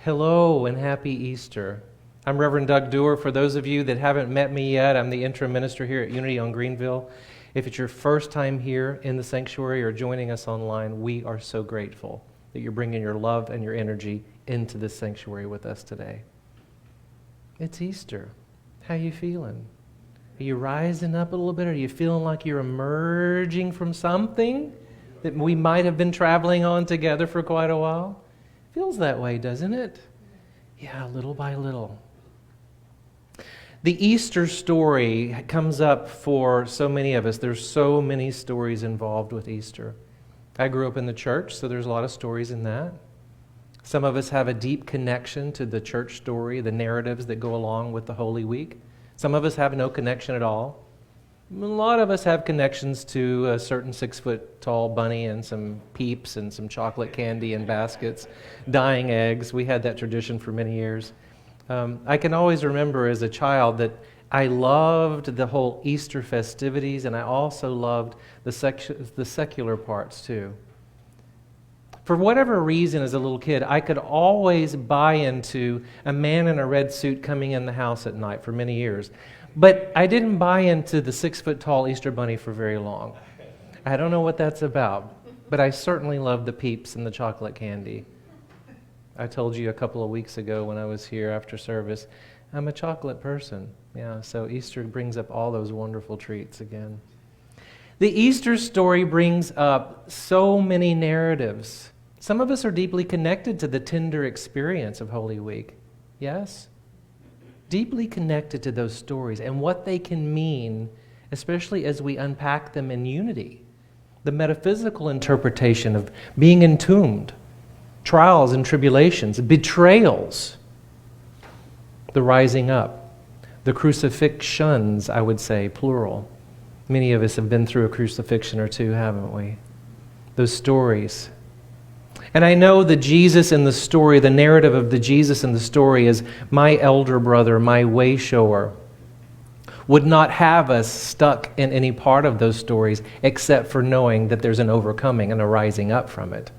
Hello and happy Easter. I'm Reverend Doug Duerr. For those of you that haven't met me yet, I'm the interim minister here at Unity on Greenville. If it's your first time here in the sanctuary or joining us online, we are so grateful that you're bringing your love and your energy into this sanctuary with us today. It's Easter. How you feeling? Are you rising up a little bit? Are you feeling like you're emerging from something that we might have been traveling on together for quite a while? Feels that way, doesn't it? Yeah, little by little. The Easter story comes up for so many of us. There's so many stories involved with Easter. I grew up in the church, so there's a lot of stories in that. Some of us have a deep connection to the church story, the narratives that go along with the Holy Week. Some of us have no connection at all. A lot of us have connections to a certain 6-foot-tall bunny and some peeps and some chocolate candy in baskets, dyeing eggs. We had that tradition for many years. I can always remember as a child that I loved the whole Easter festivities, and I also loved the secular parts too. For whatever reason, as a little kid, I could always buy into a man in a red suit coming in the house at night for many years. But I didn't buy into the 6-foot-tall Easter bunny for very long. I don't know what that's about, but I certainly love the peeps and the chocolate candy. I told you a couple of weeks ago when I was here after service, I'm a chocolate person. Yeah, so Easter brings up all those wonderful treats again. The Easter story brings up so many narratives. Some of us are deeply connected to the tender experience of Holy Week. Yes? Deeply connected to those stories and what they can mean, especially as we unpack them in unity. The metaphysical interpretation of being entombed, trials and tribulations, betrayals, the rising up, the crucifixions, I would say, plural. Many of us have been through a crucifixion or two, haven't we? Those stories. And I know the Jesus in the story, the narrative of the Jesus in the story is my elder brother, my way shower, would not have us stuck in any part of those stories except for knowing that there's an overcoming and a rising up from it.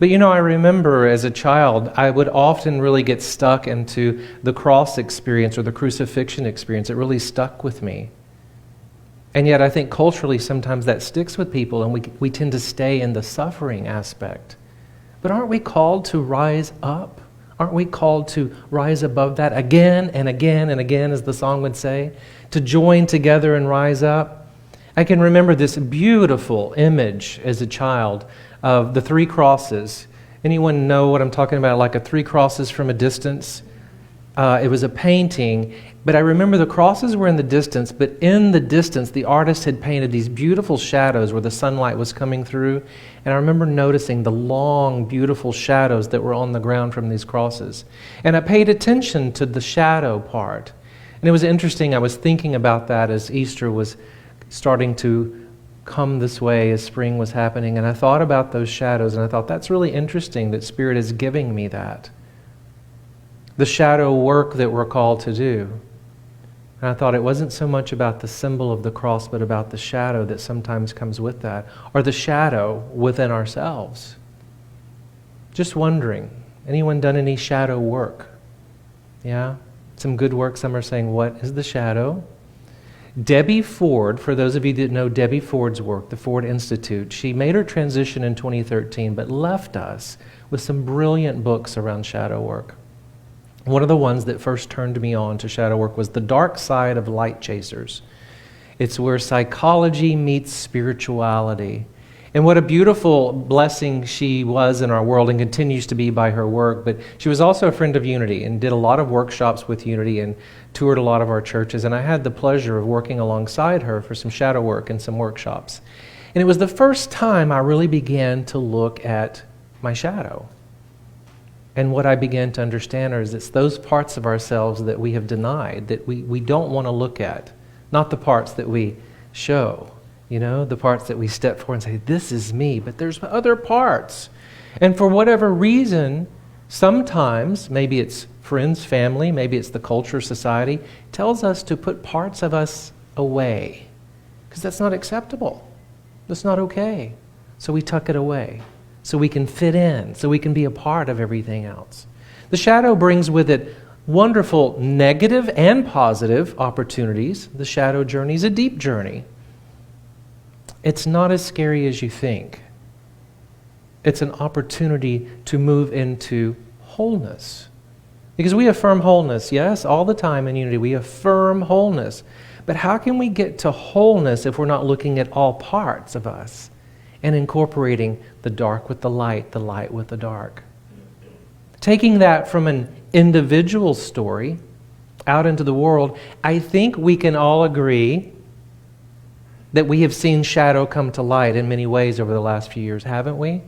But I remember as a child, I would often really get stuck into the cross experience or the crucifixion experience. It really stuck with me. And yet I think culturally sometimes that sticks with people and we tend to stay in the suffering aspect. But aren't we called to rise up? Aren't we called to rise above that again and again and again, as the song would say? To join together and rise up? I can remember this beautiful image as a child of the 3 crosses. Anyone know what I'm talking about, like a 3 crosses from a distance? It was a painting, but I remember the crosses were in the distance, but in the distance, the artist had painted these beautiful shadows where the sunlight was coming through, and I remember noticing the long, beautiful shadows that were on the ground from these crosses. And I paid attention to the shadow part. And it was interesting, I was thinking about that as Easter was starting to come this way, as spring was happening, and I thought about those shadows, and I thought, that's really interesting that Spirit is giving me that. The shadow work that we're called to do. And I thought it wasn't so much about the symbol of the cross, but about the shadow that sometimes comes with that, or the shadow within ourselves. Just wondering, anyone done any shadow work? Yeah? Some good work. Some are saying, what is the shadow? Debbie Ford, for those of you that know Debbie Ford's work, the Ford Institute, she made her transition in 2013, but left us with some brilliant books around shadow work. One of the ones that first turned me on to shadow work was The Dark Side of Light Chasers. It's where psychology meets spirituality. And what a beautiful blessing she was in our world and continues to be by her work. But she was also a friend of Unity and did a lot of workshops with Unity and toured a lot of our churches. And I had the pleasure of working alongside her for some shadow work and some workshops. And it was the first time I really began to look at my shadow. And what I began to understand is it's those parts of ourselves that we have denied, that we don't want to look at. Not the parts that we show, the parts that we step forward and say, this is me, but there's other parts. And for whatever reason, sometimes, maybe it's friends, family, maybe it's the culture, society, tells us to put parts of us away. Because that's not acceptable. That's not okay. So we tuck it away. so we can fit in, so we can be a part of everything else. The shadow brings with it wonderful negative and positive opportunities. The shadow journey is a deep journey. It's not as scary as you think. It's an opportunity to move into wholeness. Because we affirm wholeness, yes, all the time in Unity. We affirm wholeness. But how can we get to wholeness if we're not looking at all parts of us and incorporating the dark with the light with the dark? Taking that from an individual story out into the world, I think we can all agree that we have seen shadow come to light in many ways over the last few years, haven't we?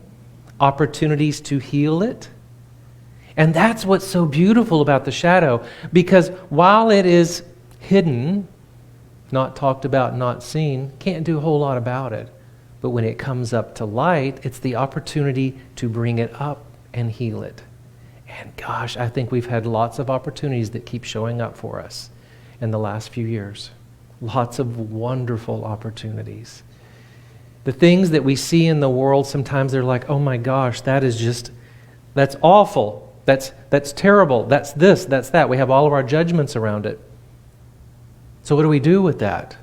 Opportunities to heal it. And that's what's so beautiful about the shadow, because while it is hidden, not talked about, not seen, can't do a whole lot about it. But when it comes up to light, it's the opportunity to bring it up and heal it. And gosh, I think we've had lots of opportunities that keep showing up for us in the last few years. Lots of wonderful opportunities. The things that we see in the world, sometimes they're like, oh my gosh, that's awful. That's terrible. That's this, that's that. We have all of our judgments around it. So what do we do with that?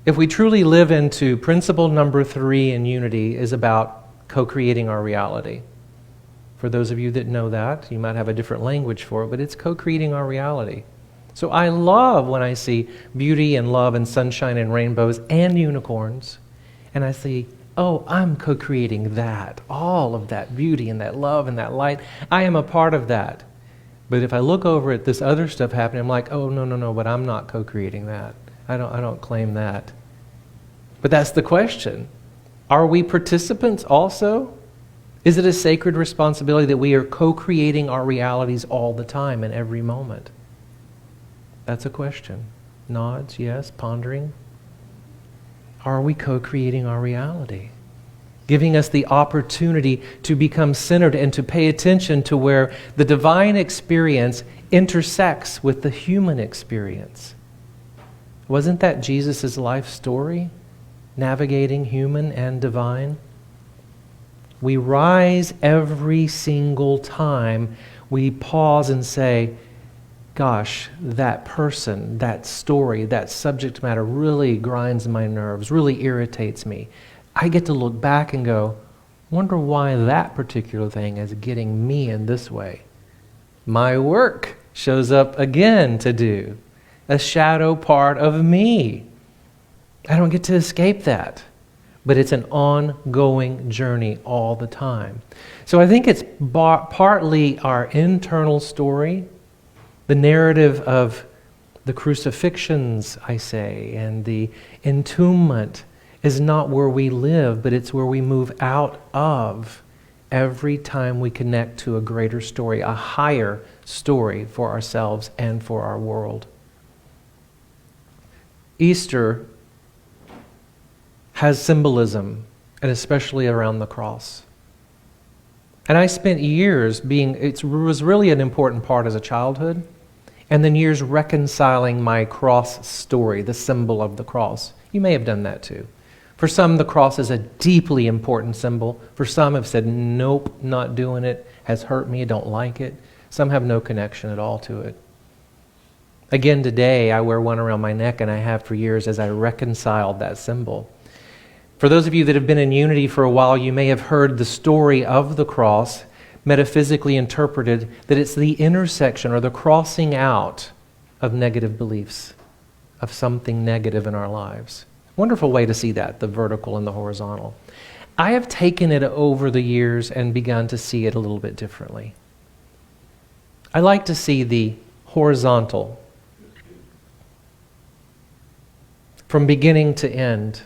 If we truly live into principle number 3 in Unity is about co-creating our reality. For those of you that know that, you might have a different language for it, but it's co-creating our reality. So I love when I see beauty and love and sunshine and rainbows and unicorns, and I see, oh, I'm co-creating that, all of that beauty and that love and that light. I am a part of that. But if I look over at this other stuff happening, I'm like, oh, no, but I'm not co-creating that. I don't claim that. But that's the question. Are we participants also? Is it a sacred responsibility that we are co-creating our realities all the time in every moment? That's a question. Nods, yes, pondering. Are we co-creating our reality? Giving us the opportunity to become centered and to pay attention to where the divine experience intersects with the human experience. Wasn't that Jesus' life story? Navigating human and divine? We rise every single time we pause and say, gosh, that person, that story, that subject matter really grinds my nerves, really irritates me. I get to look back and go, wonder why that particular thing is getting me in this way. My work shows up again to do, a shadow part of me. I don't get to escape that. But it's an ongoing journey all the time. So I think it's partly our internal story, the narrative of the crucifixions, I say, and the entombment is not where we live, but it's where we move out of every time we connect to a greater story, a higher story for ourselves and for our world. Easter has symbolism, and especially around the cross. And I spent years it was really an important part as a childhood, and then years reconciling my cross story, the symbol of the cross. You may have done that too. For some, the cross is a deeply important symbol. For some have said, nope, not doing it, has hurt me, I don't like it. Some have no connection at all to it. Again, today, I wear one around my neck, and I have for years as I reconciled that symbol. For those of you that have been in Unity for a while, you may have heard the story of the cross, metaphysically interpreted, that it's the intersection or the crossing out of negative beliefs, of something negative in our lives. Wonderful way to see that, the vertical and the horizontal. I have taken it over the years and begun to see it a little bit differently. I like to see the horizontal from beginning to end.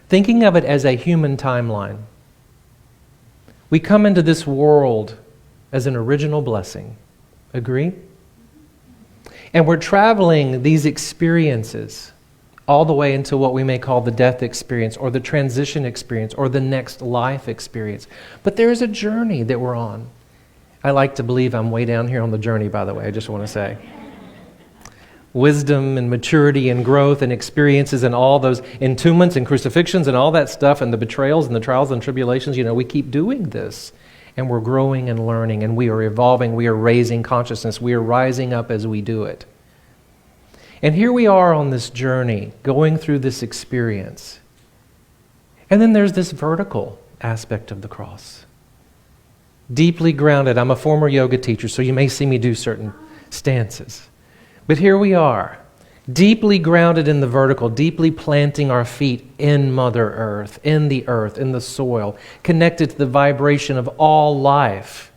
Thinking of it as a human timeline. We come into this world as an original blessing. Agree? And we're traveling these experiences all the way into what we may call the death experience or the transition experience or the next life experience. But there is a journey that we're on. I like to believe I'm way down here on the journey, by the way, I just want to say. wisdom and maturity and growth and experiences and all those entombments and crucifixions and all that stuff and the betrayals and the trials and tribulations, we keep doing this. And we're growing and learning, and we are evolving, we are raising consciousness, we are rising up as we do it. And here we are on this journey, going through this experience. And then there's this vertical aspect of the cross. Deeply grounded. I'm a former yoga teacher, so you may see me do certain stances. But here we are, deeply grounded in the vertical, deeply planting our feet in Mother Earth, in the soil, connected to the vibration of all life,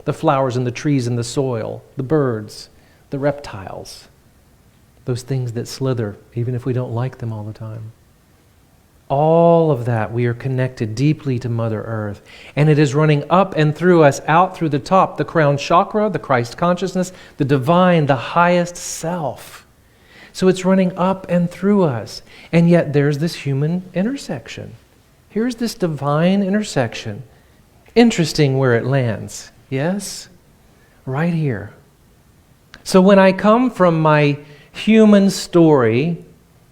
the flowers and the trees and the soil, the birds, the reptiles, those things that slither, even if we don't like them all the time. All of that, we are connected deeply to Mother Earth. And it is running up and through us, out through the top, the crown chakra, the Christ consciousness, the divine, the highest self. So it's running up and through us. And yet there's this human intersection. Here's this divine intersection. Interesting where it lands. Yes? Right here. So when I come from my human story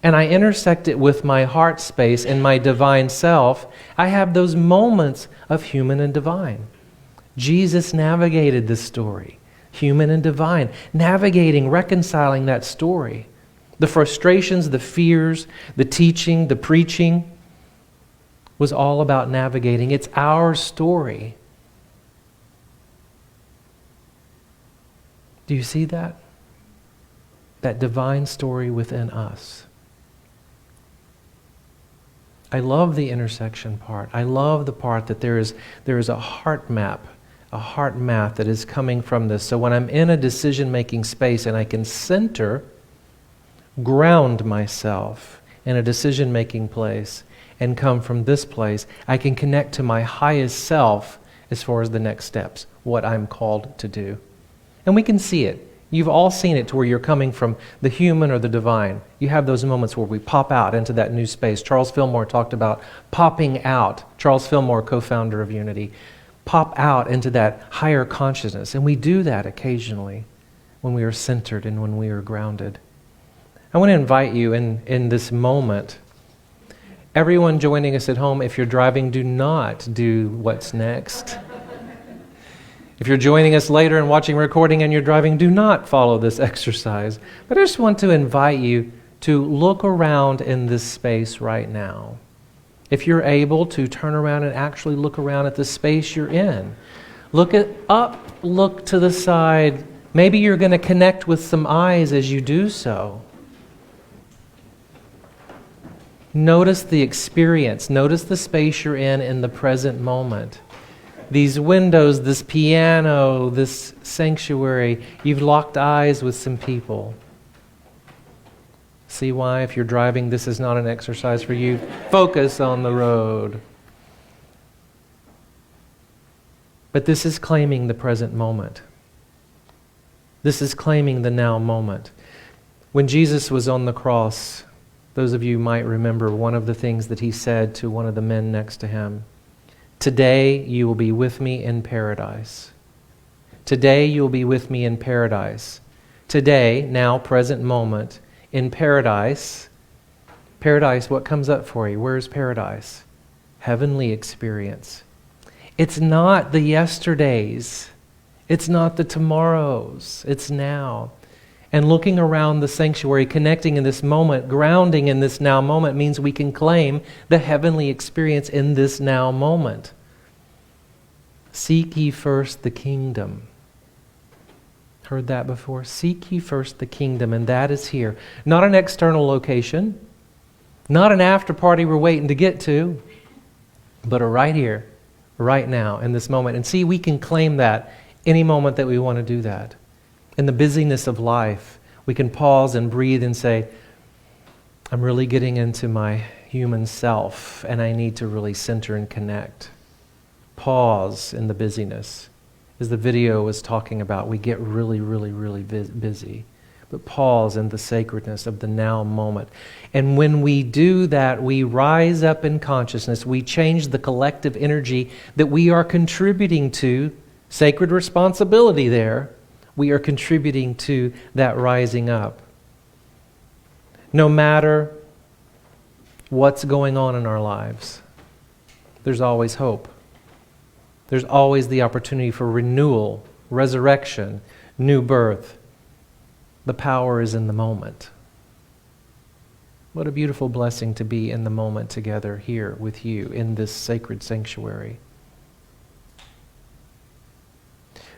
and I intersect it with my heart space and my divine self, I have those moments of human and divine. Jesus navigated this story, human and divine, navigating, reconciling that story. The frustrations, the fears, the teaching, the preaching was all about navigating. It's our story. Do you see that? That divine story within us. I love the intersection part. I love the part that there is a heart map that is coming from this. So when I'm in a decision-making space and I can center, ground myself in a decision-making place and come from this place, I can connect to my highest self as far as the next steps, what I'm called to do. And we can see it. You've all seen it to where you're coming from the human or the divine. You have those moments where we pop out into that new space. Charles Fillmore talked about popping out. Charles Fillmore, co-founder of Unity. Pop out into that higher consciousness. And we do that occasionally when we are centered and when we are grounded. I want to invite you in this moment. Everyone joining us at home, if you're driving, do not do what's next. If you're joining us later and watching recording and you're driving, do not follow this exercise. But I just want to invite you to look around in this space right now. If you're able to turn around and actually look around at the space you're in. Look up, look to the side. Maybe you're going to connect with some eyes as you do so. Notice the experience. Notice the space you're in the present moment. These windows, this piano, this sanctuary, you've locked eyes with some people. See why, if you're driving, this is not an exercise for you. Focus on the road. But this is claiming the present moment. This is claiming the now moment. When Jesus was on the cross, those of you might remember one of the things that he said to one of the men next to him. Today you will be with me in paradise. Today you will be with me in paradise. Today, now, present moment, in paradise. Paradise, what comes up for you? Where's paradise? Heavenly experience. It's not the yesterdays. It's not the tomorrows. It's now. And looking around the sanctuary, connecting in this moment, grounding in this now moment means we can claim the heavenly experience in this now moment. Seek ye first the kingdom. Heard that before? Seek ye first the kingdom, and that is here. Not an external location, not an after party we're waiting to get to, but a right here, right now, in this moment. And see, we can claim that any moment that we want to do that. In the busyness of life, we can pause and breathe and say, I'm really getting into my human self, and I need to really center and connect. Pause in the busyness. As the video was talking about, we get really, really, really busy. But pause in the sacredness of the now moment. And when we do that, we rise up in consciousness. We change the collective energy that we are contributing to. Sacred responsibility there. We are contributing to that rising up. No matter what's going on in our lives, there's always hope. There's always the opportunity for renewal, resurrection, new birth. The power is in the moment. What a beautiful blessing to be in the moment together here with you in this sacred sanctuary.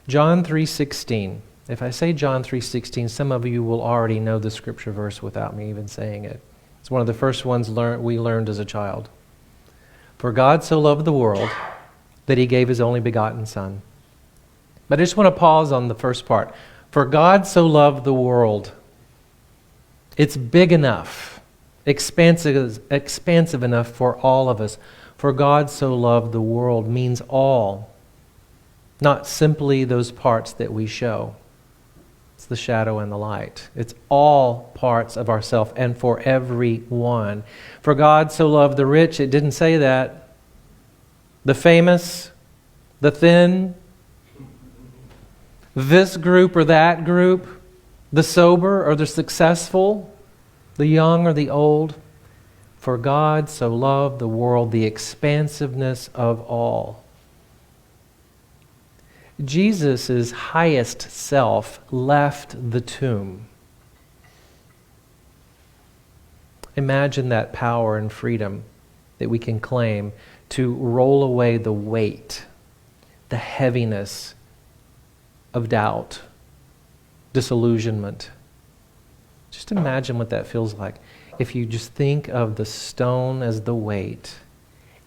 John 3:16. If I say John 3:16, some of you will already know the scripture verse without me even saying it. It's one of the first ones we learned as a child. For God so loved the world that he gave his only begotten Son. But I just want to pause on the first part. For God so loved the world. It's big enough, expansive enough for all of us. For God so loved the world means all, not simply those parts that we show. It's the shadow and the light. It's all parts of ourself and for everyone. For God so loved the rich, it didn't say that. The famous, the thin, this group or that group, the sober or the successful, the young or the old. For God so loved the world, the expansiveness of all. Jesus' highest self left the tomb. Imagine that power and freedom that we can claim to roll away the weight, the heaviness of doubt, disillusionment. Just imagine what that feels like. If you just think of the stone as the weight,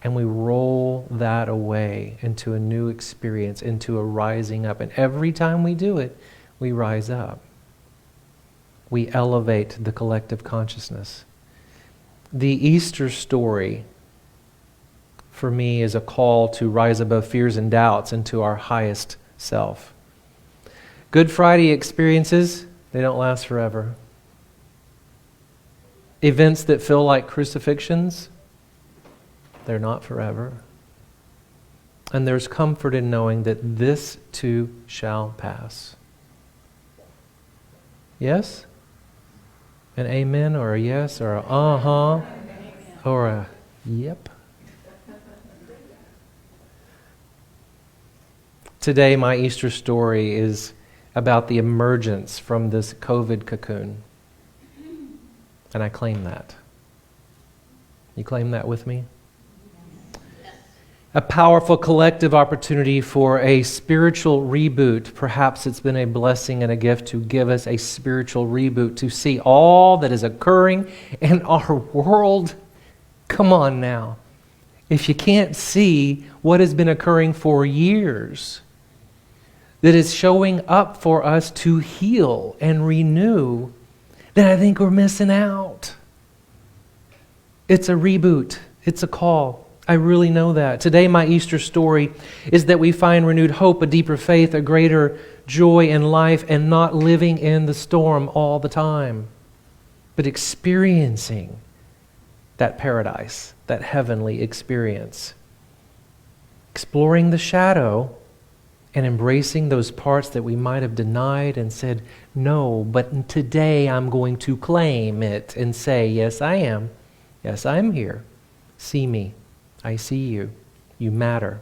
and we roll that away into a new experience, into a rising up. And every time we do it, we rise up. We elevate the collective consciousness. The Easter story, for me, is a call to rise above fears and doubts into our highest self. Good Friday experiences, they don't last forever. Events that feel like crucifixions, they're not forever. And there's comfort in knowing that this too shall pass. Yes? An amen or a yes or a uh-huh or a yep. Today, my Easter story is about the emergence from this COVID cocoon. And I claim that. You claim that with me? A powerful collective opportunity for a spiritual reboot. Perhaps it's been a blessing and a gift to give us a spiritual reboot, to see all that is occurring in our world. Come on now. If you can't see what has been occurring for years, that is showing up for us to heal and renew, then I think we're missing out. It's a reboot. It's a call. I really know that. Today, my Easter story is that we find renewed hope, a deeper faith, a greater joy in life, and not living in the storm all the time, but experiencing that paradise, that heavenly experience. Exploring the shadow and embracing those parts that we might have denied and said, no, but today I'm going to claim it and say, yes, I am. Yes, I'm here. See me. I see you. You matter.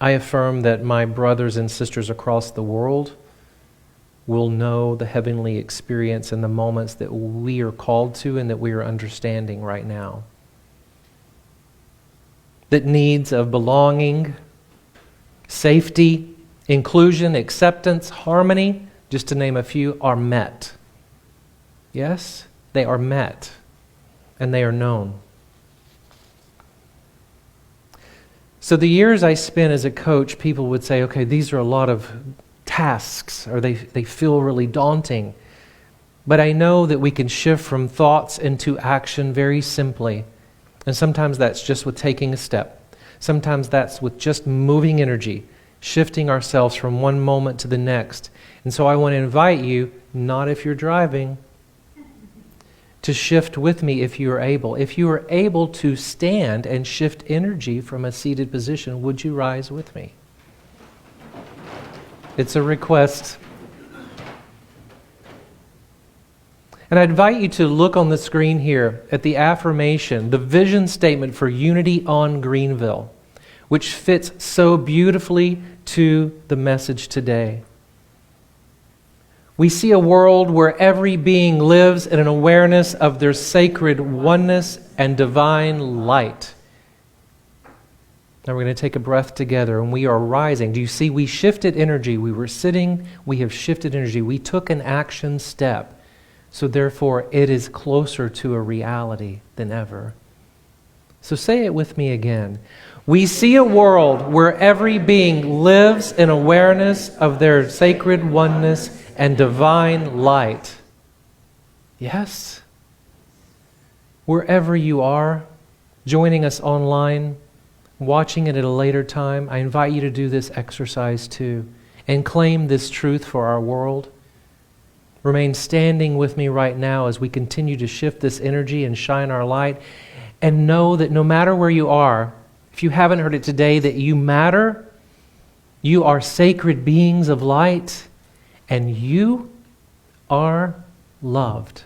I affirm that my brothers and sisters across the world will know the heavenly experience in the moments that we are called to and that we are understanding right now. That needs of belonging, safety, inclusion, acceptance, harmony, just to name a few, are met. Yes, they are met, and they are known. So the years I spent as a coach, people would say, okay, these are a lot of tasks, or they feel really daunting. But I know that we can shift from thoughts into action very simply. And sometimes that's just with taking a step. Sometimes that's with just moving energy, shifting ourselves from one moment to the next. And so I want to invite you, not if you're driving, to shift with me if you are able. If you are able to stand and shift energy from a seated position, would you rise with me? It's a request. And I invite you to look on the screen here at the affirmation, the vision statement for Unity on Greenville, which fits so beautifully to the message today. We see a world where every being lives in an awareness of their sacred oneness and divine light. Now we're going to take a breath together, and we are rising. Do you see? We shifted energy. We were sitting. We have shifted energy. We took an action step. So therefore, it is closer to a reality than ever. So say it with me again. We see a world where every being lives in awareness of their sacred oneness and divine light. Yes? Wherever you are, joining us online, watching it at a later time, I invite you to do this exercise too and claim this truth for our world. Remain standing with me right now as we continue to shift this energy and shine our light. And know that no matter where you are, if you haven't heard it today, that you matter, you are sacred beings of light, and you are loved.